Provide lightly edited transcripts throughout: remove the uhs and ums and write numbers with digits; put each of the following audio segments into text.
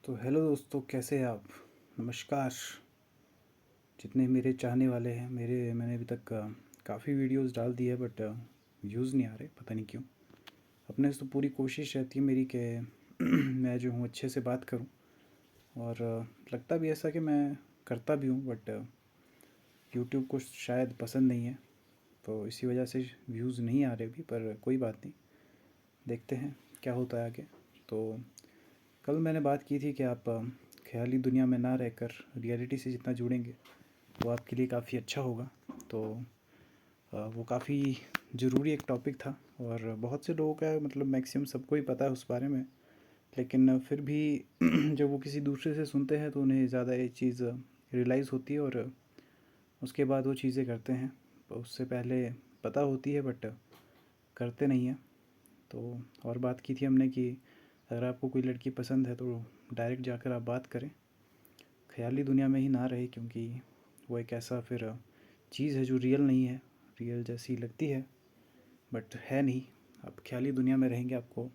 तो हेलो दोस्तों, कैसे हैं आप। नमस्कार। जितने मेरे चाहने वाले हैं, मैंने अभी तक काफ़ी वीडियोस डाल दी है, बट व्यूज़ नहीं आ रहे, पता नहीं क्यों। अपने से तो पूरी कोशिश रहती है मेरी कि मैं जो हूँ अच्छे से बात करूँ। और लगता भी ऐसा कि मैं करता भी हूँ, बट यूट्यूब को शायद पसंद नहीं है, तो इसी वजह से व्यूज़ नहीं आ रहे अभी। पर कोई बात नहीं, देखते हैं क्या होता है आगे। तो कल मैंने बात की थी कि आप ख्याली दुनिया में ना रहकर रियलिटी से जितना जुड़ेंगे वो आपके लिए काफ़ी अच्छा होगा। तो वो काफ़ी ज़रूरी एक टॉपिक था, और बहुत से लोगों का मतलब मैक्सिमम सबको ही पता है उस बारे में। लेकिन फिर भी जब वो किसी दूसरे से सुनते हैं तो उन्हें ज़्यादा ये चीज़ रियलाइज़ होती है, और उसके बाद वो चीज़ें करते हैं। तो उससे पहले पता होती है बट करते नहीं हैं। तो और बात की थी हमने कि अगर आपको कोई लड़की पसंद है तो डायरेक्ट जाकर आप बात करें, ख़याली दुनिया में ही ना रहे, क्योंकि वो एक ऐसा फिर चीज़ है जो रियल नहीं है। रियल जैसी लगती है बट है नहीं। आप ख़याली दुनिया में रहेंगे, आपको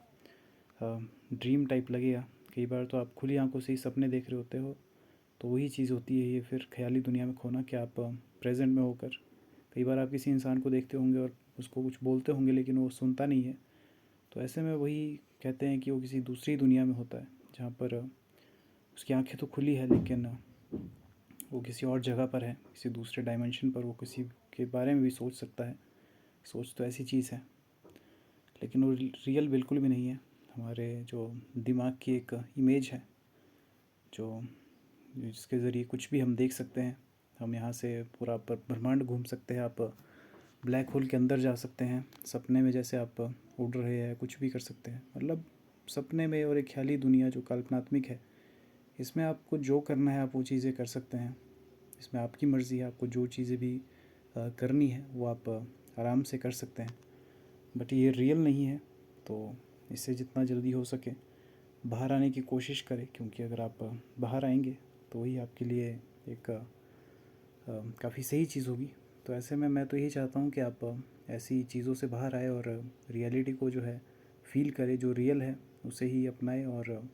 ड्रीम टाइप लगेगा। कई बार तो आप खुली आंखों से ही सपने देख रहे होते हो, तो वही चीज़ होती है ये फिर ख़याली दुनिया में खोना, कि आप प्रेजेंट में होकर कई बार आप किसी इंसान को देखते होंगे और उसको कुछ बोलते होंगे लेकिन वो सुनता नहीं है। तो ऐसे में वही कहते हैं कि वो किसी दूसरी दुनिया में होता है, जहाँ पर उसकी आंखें तो खुली है लेकिन वो किसी और जगह पर है, किसी दूसरे डायमेंशन पर। वो किसी के बारे में भी सोच सकता है। सोच तो ऐसी चीज़ है, लेकिन वो रियल बिल्कुल भी नहीं है। हमारे जो दिमाग की एक इमेज है, जो जिसके ज़रिए कुछ भी हम देख सकते हैं। हम यहाँ से पूरा ब्रह्मांड घूम सकते हैं, आप ब्लैक होल के अंदर जा सकते हैं सपने में, जैसे आप उड़ रहे हैं, कुछ भी कर सकते हैं मतलब सपने में। और एक ख्याली दुनिया जो कल्पनात्मक है, इसमें आपको जो करना है आप वो चीज़ें कर सकते हैं। इसमें आपकी मर्ज़ी है, आपको जो चीज़ें भी करनी है वो आप आराम से कर सकते हैं। बट ये रियल नहीं है, तो इससे जितना जल्दी हो सके बाहर आने की कोशिश करें, क्योंकि अगर आप बाहर आएंगे तो वही आपके लिए एक काफ़ी सही चीज़ होगी। तो ऐसे में मैं तो यही चाहता हूँ कि आप ऐसी चीज़ों से बाहर आए और रियलिटी को जो है फ़ील करें, जो रियल है उसे ही अपनाएं, और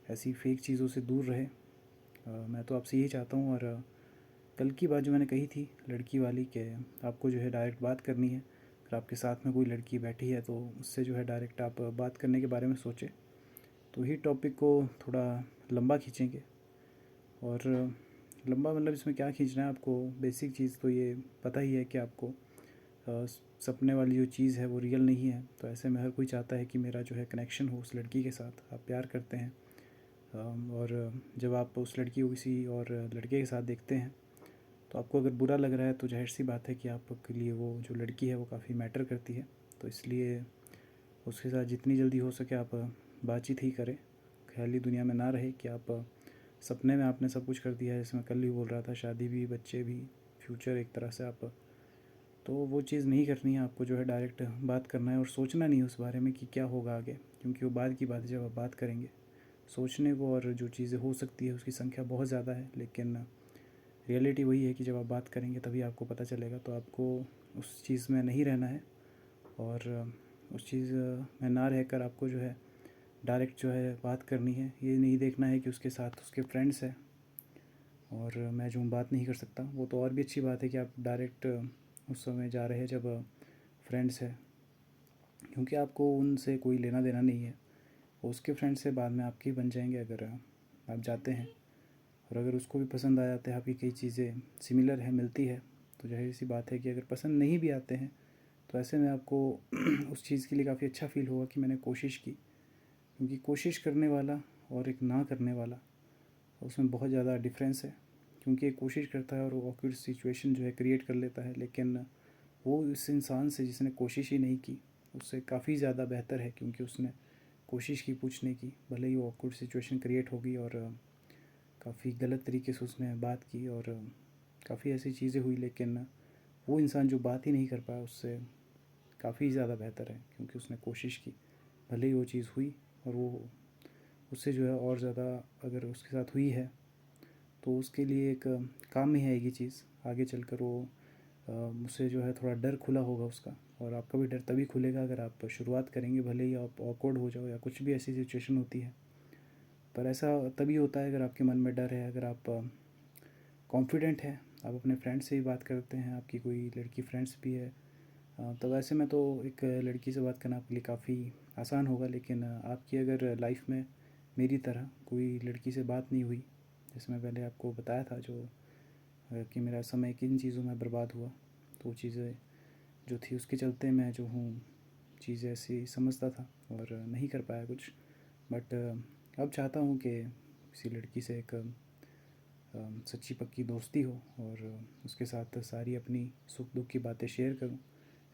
ऐसी फेक चीज़ों से दूर रहे। मैं तो आपसे यही चाहता हूँ। और कल की बात जो मैंने कही थी लड़की वाली, कि आपको जो है डायरेक्ट बात करनी है। अगर आपके साथ में कोई लड़की बैठी है तो उससे जो है डायरेक्ट आप बात करने के बारे में सोचें। तो ही टॉपिक को थोड़ा लंबा खींचेंगे। और लंबा मतलब इसमें क्या खींचना है, आपको बेसिक चीज़ तो ये पता ही है कि आपको अ, सपने वाली जो चीज़ है वो रियल नहीं है। तो ऐसे में हर कोई चाहता है कि मेरा जो है कनेक्शन हो उस लड़की के साथ। आप प्यार करते हैं, और जब आप उस लड़की को किसी और लड़के के साथ देखते हैं तो आपको अगर बुरा लग रहा है, तो जाहिर सी बात है कि आपके लिए वो जो लड़की है वो काफ़ी मैटर करती है। तो इसलिए उसके साथ जितनी जल्दी हो सके आप बातचीत ही करें। ख्याली दुनिया में ना रहे कि आप सपने में आपने सब कुछ कर दिया है, जैसे मैं कल ही बोल रहा था, शादी भी, बच्चे भी, फ्यूचर एक तरह से आप। तो वो चीज़ नहीं करनी है, आपको जो है डायरेक्ट बात करना है, और सोचना नहीं उस बारे में कि क्या होगा आगे, क्योंकि वो बाद की बात है जब आप बात करेंगे। सोचने को और जो चीज़ें हो सकती है उसकी संख्या बहुत ज़्यादा है, लेकिन रियलिटी वही है कि जब आप बात करेंगे तभी आपको पता चलेगा। तो आपको उस चीज़ में नहीं रहना है, और उस चीज़ में ना रहकर आपको जो है डायरेक्ट जो है बात करनी है। ये नहीं देखना है कि उसके साथ उसके फ्रेंड्स हैं और मैं जो हूँ बात नहीं कर सकता। वो तो और भी अच्छी बात है कि आप डायरेक्ट उस समय जा रहे हैं जब फ्रेंड्स है, क्योंकि आपको उनसे कोई लेना देना नहीं है। वो उसके फ्रेंड्स से बाद में आपके ही बन जाएंगे अगर आप जाते हैं। और अगर उसको भी पसंद आ जाते हैं, आपकी कई चीज़ें सिमिलर है, मिलती है, तो जाहिर सी बात है कि अगर पसंद नहीं भी आते हैं तो ऐसे में आपको उस चीज़ के लिए काफ़ी अच्छा फ़ील होगा कि मैंने कोशिश की। क्योंकि कोशिश करने वाला और एक ना करने वाला, उसमें बहुत ज़्यादा डिफरेंस है। क्योंकि एक कोशिश करता है और वो ऑकवर्ड सिचुएशन जो है क्रिएट कर लेता है, लेकिन वो इस इंसान से जिसने कोशिश ही नहीं की उससे काफ़ी ज़्यादा बेहतर है, क्योंकि उसने कोशिश की पूछने की। भले ही वो ऑकवर्ड सिचुएशन क्रिएट होगी और काफ़ी गलत तरीके से उसने बात की और काफ़ी ऐसी चीज़ें हुई, लेकिन वो इंसान जो बात ही नहीं कर पाया उससे काफ़ी ज़्यादा बेहतर है, क्योंकि उसने कोशिश की। भले ही वो चीज़ हुई, और वो उससे जो है और ज़्यादा अगर उसके साथ हुई है तो उसके लिए एक काम में आएगी चीज़। आगे चलकर वो उससे जो है थोड़ा डर खुला होगा उसका, और आपका भी डर तभी खुलेगा अगर आप शुरुआत करेंगे, भले ही आप ऑकवर्ड हो जाओ या कुछ भी ऐसी सिचुएशन होती है। पर ऐसा तभी होता है अगर आपके मन में डर है, अगर आप कॉन्फिडेंट हैं, आप अपने फ्रेंड से भी बात करते हैं, आपकी कोई लड़की फ्रेंड्स भी है, तो वैसे में तो एक लड़की से बात करना आपके लिए काफ़ी आसान होगा। लेकिन आपकी अगर लाइफ में मेरी तरह कोई लड़की से बात नहीं हुई, जैसे मैं पहले आपको बताया था जो कि मेरा समय किन चीज़ों में बर्बाद हुआ, तो वो चीज़ें जो थी उसके चलते मैं जो हूँ चीज़ें ऐसी समझता था और नहीं कर पाया कुछ। बट अब चाहता हूँ कि किसी लड़की से एक सच्ची पक्की दोस्ती हो और उसके साथ सारी अपनी सुख दुख की बातें शेयर करूँ।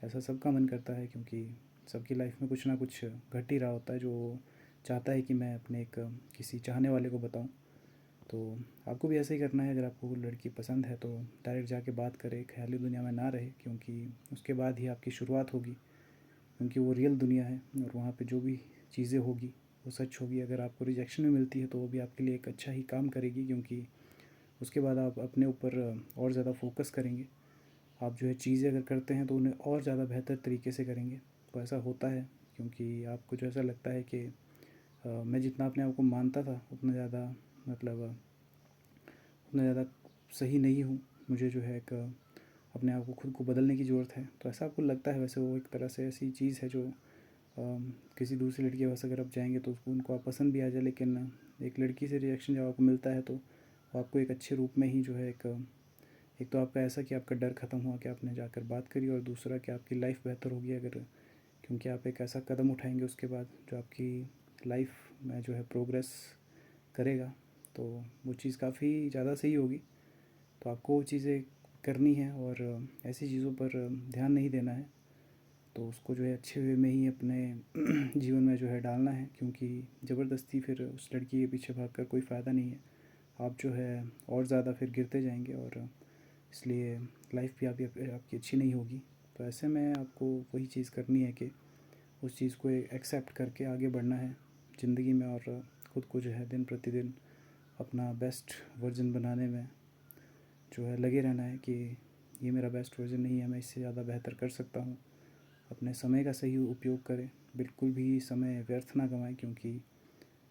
ऐसा सबका मन करता है, क्योंकि सबकी लाइफ में कुछ ना कुछ घट ही रहा होता है जो चाहता है कि मैं अपने एक किसी चाहने वाले को बताऊं। तो आपको भी ऐसा ही करना है। अगर आपको कोई लड़की पसंद है तो डायरेक्ट जाके बात करें, ख्याली दुनिया में ना रहे, क्योंकि उसके बाद ही आपकी शुरुआत होगी। क्योंकि वो रियल दुनिया है और वहाँ पे जो भी चीज़ें होगी वो सच होगी। अगर आपको रिजेक्शन भी मिलती है तो वो भी आपके लिए एक अच्छा ही काम करेगी, क्योंकि उसके बाद आप अपने ऊपर और ज़्यादा फोकस करेंगे। आप जो है चीज़ें अगर करते हैं तो उन्हें और ज़्यादा बेहतर तरीके से करेंगे। तो ऐसा होता है, क्योंकि आपको जो ऐसा लगता है कि मैं जितना अपने आप को मानता था उतना ज़्यादा मतलब उतना ज़्यादा सही नहीं हूँ। मुझे जो है एक अपने आप को खुद को बदलने की ज़रूरत है। तो ऐसा आपको लगता है। वैसे वो एक तरह से ऐसी चीज़ है जो किसी दूसरी लड़की के पास अगर आप जाएंगे तो उसको उनको आप पसंद भी आ जाए, लेकिन एक लड़की से रिएक्शन जब आपको मिलता है तो वो आपको एक अच्छे रूप में ही जो है एक तो आपका ऐसा कि आपका डर ख़त्म हुआ कि आपने जाकर बात करी, और दूसरा कि आपकी लाइफ बेहतर होगी अगर, क्योंकि आप एक ऐसा कदम उठाएंगे उसके बाद जो आपकी लाइफ में जो है प्रोग्रेस करेगा। तो वो चीज़ काफ़ी ज़्यादा सही होगी। तो आपको वो चीज़ें करनी है और ऐसी चीज़ों पर ध्यान नहीं देना है। तो उसको जो है अच्छे वे में ही अपने जीवन में जो है डालना है, क्योंकि ज़बरदस्ती फिर उस लड़की के पीछे भागकर कोई फ़ायदा नहीं है। आप जो है और ज़्यादा फिर गिरते जाएंगे और इसलिए लाइफ भी आपकी अच्छी नहीं होगी। तो ऐसे में आपको वही चीज़ करनी है कि उस चीज़ को एक्सेप्ट करके आगे बढ़ना है ज़िंदगी में, और ख़ुद को जो है दिन प्रतिदिन अपना बेस्ट वर्जन बनाने में जो है लगे रहना है कि ये मेरा बेस्ट वर्जन नहीं है, मैं इससे ज़्यादा बेहतर कर सकता हूँ। अपने समय का सही उपयोग करें, बिल्कुल भी समय व्यर्थ ना गंवाएं, क्योंकि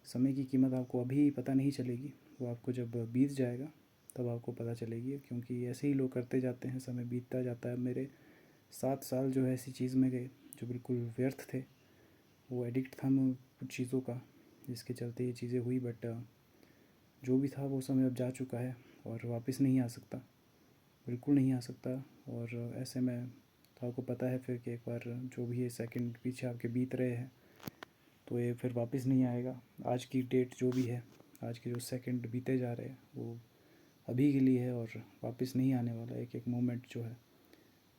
समय की कीमत आपको अभी पता नहीं चलेगी, वो आपको जब बीत जाएगा तब आपको पता चलेगी। क्योंकि ऐसे ही लोग करते जाते हैं, समय बीतता जाता है। मेरे 7 साल जो है ऐसी चीज़ में गए जो बिल्कुल व्यर्थ थे। वो एडिक्ट था मैं कुछ चीज़ों का, जिसके चलते ये चीज़ें हुई। बट जो भी था वो समय अब जा चुका है और वापस नहीं आ सकता, बिल्कुल नहीं आ सकता। और ऐसे में तो आपको पता है फिर कि एक बार जो भी ये सेकंड पीछे आपके बीत रहे हैं तो ये फिर वापस नहीं आएगा। आज की डेट जो भी है, आज के जो सेकंड बीते जा रहे हैं वो अभी के लिए है और वापस नहीं आने वाला एक एक मोमेंट जो है।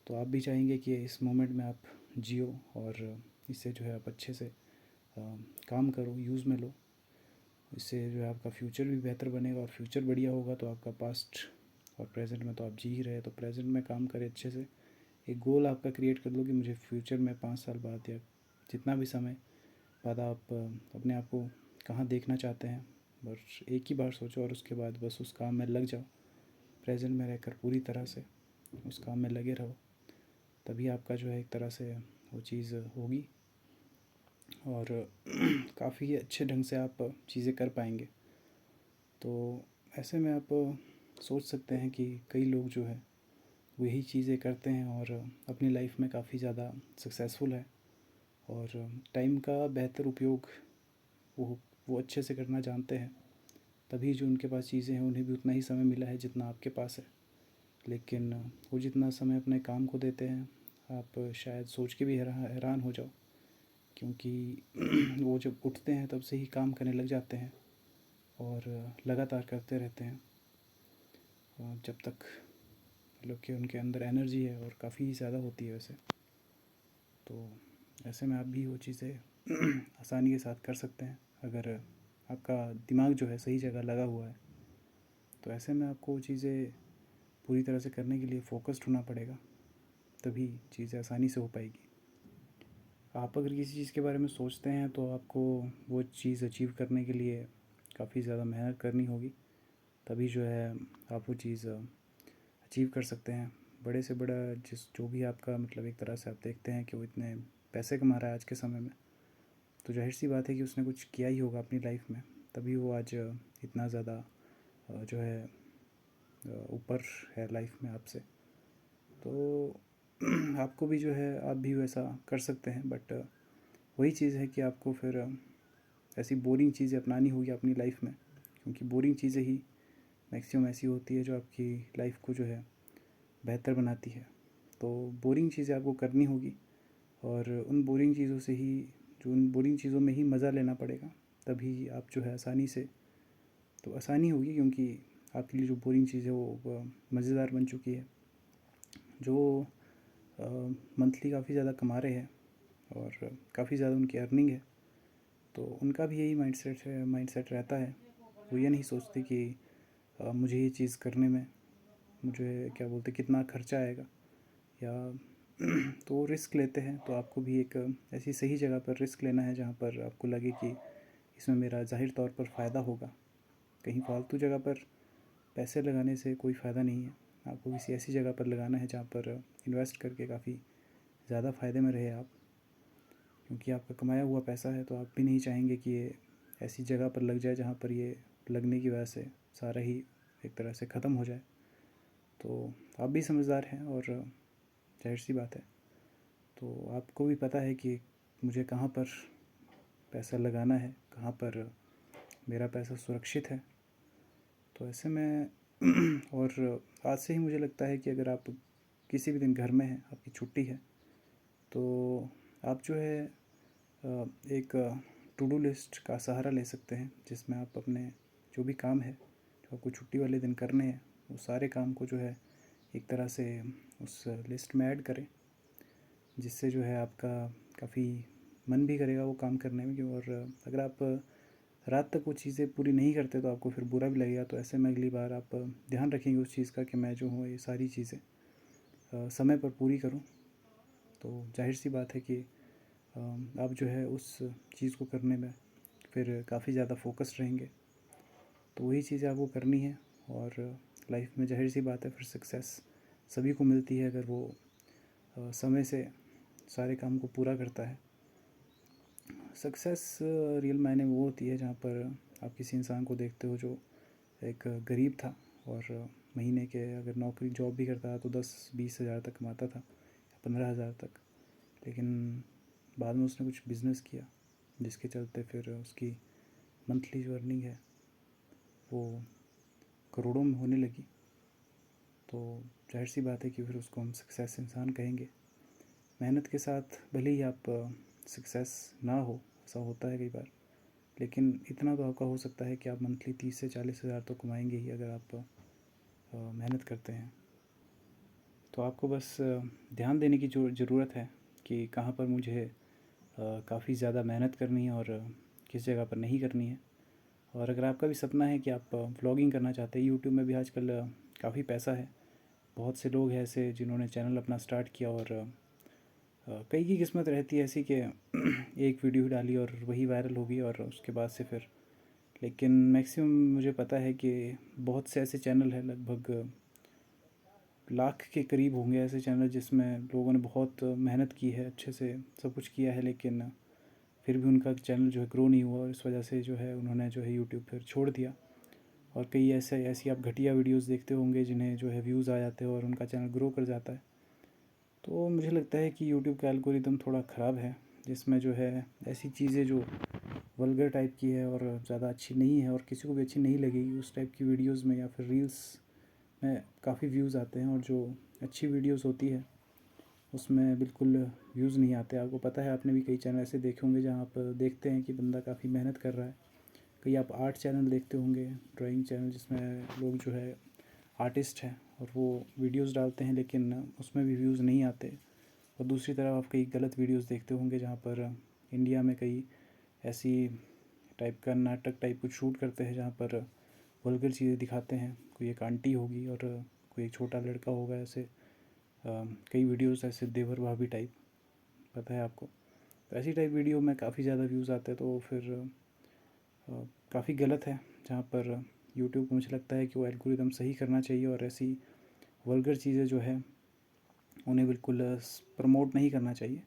तो आप भी चाहेंगे कि इस मोमेंट में आप जियो और इससे जो है आप अच्छे से काम करो, यूज़ में लो। इससे जो है आपका फ्यूचर भी बेहतर बनेगा, और फ्यूचर बढ़िया होगा तो आपका पास्ट और प्रेजेंट में तो आप जी ही रहे, तो प्रेजेंट में काम करें अच्छे से। एक गोल आपका क्रिएट कर लो कि मुझे फ्यूचर में 5 साल बाद या जितना भी समय बाद आप अपने आप को कहाँ देखना चाहते हैं, बस एक ही बार सोचो और उसके बाद बस उस काम में लग जाओ। प्रेजेंट में रहकर पूरी तरह से उस काम में लगे रहो, तभी आपका जो है एक तरह से वो चीज़ होगी और काफ़ी अच्छे ढंग से आप चीज़ें कर पाएंगे। तो ऐसे में आप सोच सकते हैं कि कई लोग जो है वही चीज़ें करते हैं और अपनी लाइफ में काफ़ी ज़्यादा सक्सेसफुल है, और टाइम का बेहतर उपयोग वो वो अच्छे से करना जानते हैं। तभी जो उनके पास चीज़ें हैं उन्हें भी उतना ही समय मिला है जितना आपके पास है। लेकिन वो जितना समय अपने काम को देते हैं, आप शायद सोच के भी हैरान हो जाओ, क्योंकि वो जब उठते हैं तब से ही काम करने लग जाते हैं और लगातार करते रहते हैं जब तक मतलब कि उनके अंदर एनर्जी है, और काफ़ी ज़्यादा होती है वैसे। तो ऐसे में आप भी वो चीज़ें आसानी के साथ कर सकते हैं अगर आपका दिमाग जो है सही जगह लगा हुआ है। तो ऐसे में आपको वो चीज़ें पूरी तरह से करने के लिए फ़ोकस्ड होना पड़ेगा, तभी चीज़ें आसानी से हो पाएगी। आप अगर किसी चीज़ के बारे में सोचते हैं तो आपको वो चीज़ अचीव करने के लिए काफ़ी ज़्यादा मेहनत करनी होगी, तभी जो है आप वो चीज़ अचीव कर सकते हैं। बड़े से बड़ा जो भी आपका मतलब एक तरह से आप देखते हैं कि वो इतने पैसे कमा रहा है आज के समय में, तो ज़ाहिर सी बात है कि उसने कुछ किया ही होगा अपनी लाइफ में। तभी वो आज इतना ज़्यादा जो है ऊपर है लाइफ में आपसे। तो आपको भी जो है आप भी वैसा कर सकते हैं, बट वही चीज़ है कि आपको फिर ऐसी बोरिंग चीज़ें अपनानी होगी अपनी लाइफ में, क्योंकि बोरिंग चीज़ें ही मैक्सिमम ऐसी होती है जो आपकी लाइफ को जो है बेहतर बनाती है। तो बोरिंग चीज़ें आपको करनी होगी, और उन बोरिंग चीज़ों से ही जो उन बोरिंग चीज़ों में ही मज़ा लेना पड़ेगा, तभी आप जो है आसानी से, तो आसानी होगी क्योंकि आपके लिए जो बोरिंग चीज़ है वो मज़ेदार बन चुकी है। जो मंथली काफ़ी ज़्यादा कमा रहे हैं और काफ़ी ज़्यादा उनकी अर्निंग है, तो उनका भी यही माइंडसेट रहता है। वो ये नहीं सोचते कि मुझे ये चीज़ करने में मुझे क्या बोलते कितना खर्चा आएगा, या तो वो रिस्क लेते हैं। तो आपको भी एक ऐसी सही जगह पर रिस्क लेना है जहाँ पर आपको लगे कि इसमें मेरा ज़ाहिर तौर पर फ़ायदा होगा। कहीं फालतू जगह पर पैसे लगाने से कोई फ़ायदा नहीं है। आपको किसी ऐसी जगह पर लगाना है जहाँ पर इन्वेस्ट करके काफ़ी ज़्यादा फ़ायदे में रहे आप, क्योंकि आपका कमाया हुआ पैसा है, तो आप भी नहीं चाहेंगे कि ये ऐसी जगह पर लग जाए जहाँ पर ये लगने की वजह से सारा ही एक तरह से ख़त्म हो जाए। तो आप भी समझदार हैं और जाहिर सी बात है, तो आपको भी पता है कि मुझे कहाँ पर पैसा लगाना है, कहाँ पर मेरा पैसा सुरक्षित है। तो ऐसे में और आज से ही मुझे लगता है कि अगर आप किसी भी दिन घर में हैं, आपकी छुट्टी है, तो आप जो है एक टू डू लिस्ट का सहारा ले सकते हैं, जिसमें आप अपने जो भी काम है जो आपको छुट्टी वाले दिन करने हैं, वो सारे काम को जो है एक तरह से उस लिस्ट में ऐड करें, जिससे जो है आपका काफ़ी मन भी करेगा वो काम करने में। और अगर आप रात तक वो चीज़ें पूरी नहीं करते तो आपको फिर बुरा भी लगेगा। तो ऐसे में अगली बार आप ध्यान रखेंगे उस चीज़ का कि मैं जो हूँ ये सारी चीज़ें समय पर पूरी करूँ। तो जाहिर सी बात है कि आप जो है उस चीज़ को करने में फिर काफ़ी ज़्यादा फोकस्ड रहेंगे। तो वही चीज़ें आपको करनी है, और लाइफ में जाहिर सी बात है फिर सक्सेस सभी को मिलती है अगर वो समय से सारे काम को पूरा करता है। सक्सेस रियल मायने में वो होती है जहाँ पर आप किसी इंसान को देखते हो जो एक गरीब था और महीने के अगर नौकरी जॉब भी करता था तो 10-20 हज़ार तक कमाता था, 15 हज़ार तक, लेकिन बाद में उसने कुछ बिज़नेस किया जिसके चलते फिर उसकी मंथली जो अर्निंग है वो करोड़ों में होने लगी। तो जाहिर सी बात है कि फिर उसको हम सक्सेस इंसान कहेंगे। मेहनत के साथ भले ही आप सक्सेस ना हो, ऐसा होता है कई बार, लेकिन इतना तो आपका हो सकता है कि आप मंथली 30 से 40 हज़ार तो कमाएंगे ही अगर आप मेहनत करते हैं। तो आपको बस ध्यान देने की जो ज़रूरत है कि कहाँ पर मुझे काफ़ी ज़्यादा मेहनत करनी है और किस जगह पर नहीं करनी है। और अगर आपका भी सपना है कि आप व्लॉगिंग करना चाहते हैं, यूट्यूब में भी आजकल काफ़ी पैसा है। बहुत से लोग हैं ऐसे जिन्होंने चैनल अपना स्टार्ट किया, और कई की किस्मत रहती है ऐसी कि एक वीडियो डाली और वही वायरल हो गई, और उसके बाद से फिर, लेकिन मैक्सिमम मुझे पता है कि बहुत से ऐसे चैनल हैं, लगभग लाख के करीब होंगे ऐसे चैनल जिसमें लोगों ने बहुत मेहनत की है, अच्छे से सब कुछ किया है, लेकिन फिर भी उनका चैनल जो है ग्रो नहीं हुआ, और इस वजह से जो है उन्होंने जो है यूट्यूब फिर छोड़ दिया। और कई ऐसी आप घटिया वीडियोस देखते होंगे जिन्हें जो है व्यूज़ आ जाते हैं और उनका चैनल ग्रो कर जाता है। तो मुझे लगता है कि यूट्यूब का एल्गोरिदम थोड़ा ख़राब है, जिसमें जो है ऐसी चीज़ें जो वल्गर टाइप की है और ज़्यादा अच्छी नहीं है और किसी को भी अच्छी नहीं लगेगी, उस टाइप की वीडियोस में या फिर रील्स में काफ़ी व्यूज़ आते हैं, और जो अच्छी वीडियोस होती है उसमें बिल्कुल व्यूज़ नहीं आते। आपको पता है, आपने भी कई चैनल ऐसे देखे होंगे जहाँ आप देखते हैं कि बंदा काफ़ी मेहनत कर रहा है। कई आप आर्ट चैनल देखते होंगे, ड्राइंग चैनल, जिसमें लोग जो है आर्टिस्ट हैं और वो वीडियोस डालते हैं, लेकिन उसमें भी व्यूज़ नहीं आते। और दूसरी तरफ आप कई गलत वीडियोस देखते होंगे जहाँ पर इंडिया में कई ऐसी टाइप का नाटक टाइप कुछ शूट करते हैं जहाँ पर वल्गर चीज़ें दिखाते हैं। कोई एक आंटी होगी और कोई एक छोटा लड़का होगा, ऐसे कई वीडियोस ऐसे देवर भाभी टाइप, पता है आपको। तो ऐसी टाइप वीडियो में काफ़ी ज़्यादा व्यूज़ आते हैं, तो फिर काफ़ी गलत है। जहाँ पर यूट्यूब को मुझे लगता है कि वो एल्गोरिदम सही करना चाहिए, और ऐसी वल्गर चीज़ें जो है उन्हें बिल्कुल प्रमोट नहीं करना चाहिए,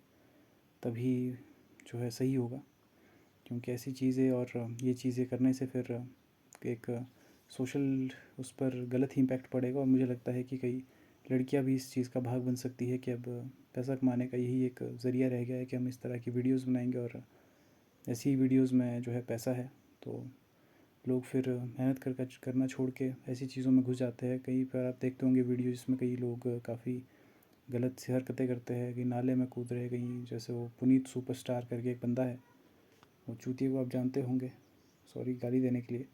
तभी जो है सही होगा। क्योंकि ऐसी चीज़ें और ये चीज़ें करने से फिर एक सोशल उस पर गलत ही इम्पैक्ट पड़ेगा। और मुझे लगता है कि कई लड़कियां भी इस चीज़ का भाग बन सकती है कि अब पैसा कमाने का यही एक ज़रिया रह गया है कि हम इस तरह की वीडियोस बनाएंगे और ऐसी ही वीडियोस में जो है पैसा है। तो लोग फिर मेहनत करना छोड़ के ऐसी चीज़ों में घुस जाते हैं। कहीं पर आप देखते होंगे वीडियो जिसमें कई लोग काफ़ी गलत सी हरकतें करते हैं, कहीं नाले में कूद रहे, कहीं जैसे वो पुनीत सुपरस्टार करके एक बंदा है, वो चूतिए को आप जानते होंगे, सॉरी गाली देने के लिए,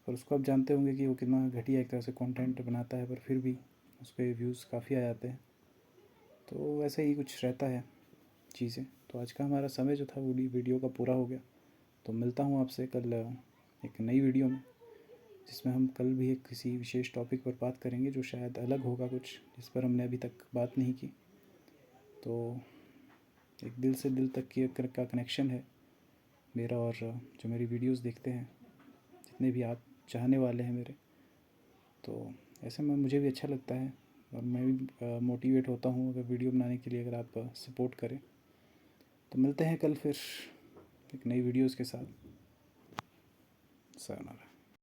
पर उसको आप जानते होंगे कि वो कितना घटिया एक तरह से कंटेंट बनाता है, पर फिर भी उस पर व्यूज़ काफ़ी आ जाते हैं। तो वैसे ही कुछ रहता है चीज़ें। तो आज का हमारा समय जो था वो वीडियो का पूरा हो गया। तो मिलता हूँ आपसे कल एक नई वीडियो में, जिसमें हम कल भी एक किसी विशेष टॉपिक पर बात करेंगे जो शायद अलग होगा कुछ, जिस पर हमने अभी तक बात नहीं की। तो एक दिल से दिल तक की का कनेक्शन है मेरा और जो मेरी वीडियोस देखते हैं, जितने भी आप चाहने वाले हैं मेरे। तो ऐसे में मुझे भी अच्छा लगता है और मैं भी मोटिवेट होता हूँ अगर वीडियो बनाने के लिए, अगर आप सपोर्ट करें। तो मिलते हैं कल फिर एक नई वीडियोस के साथ। सलाम।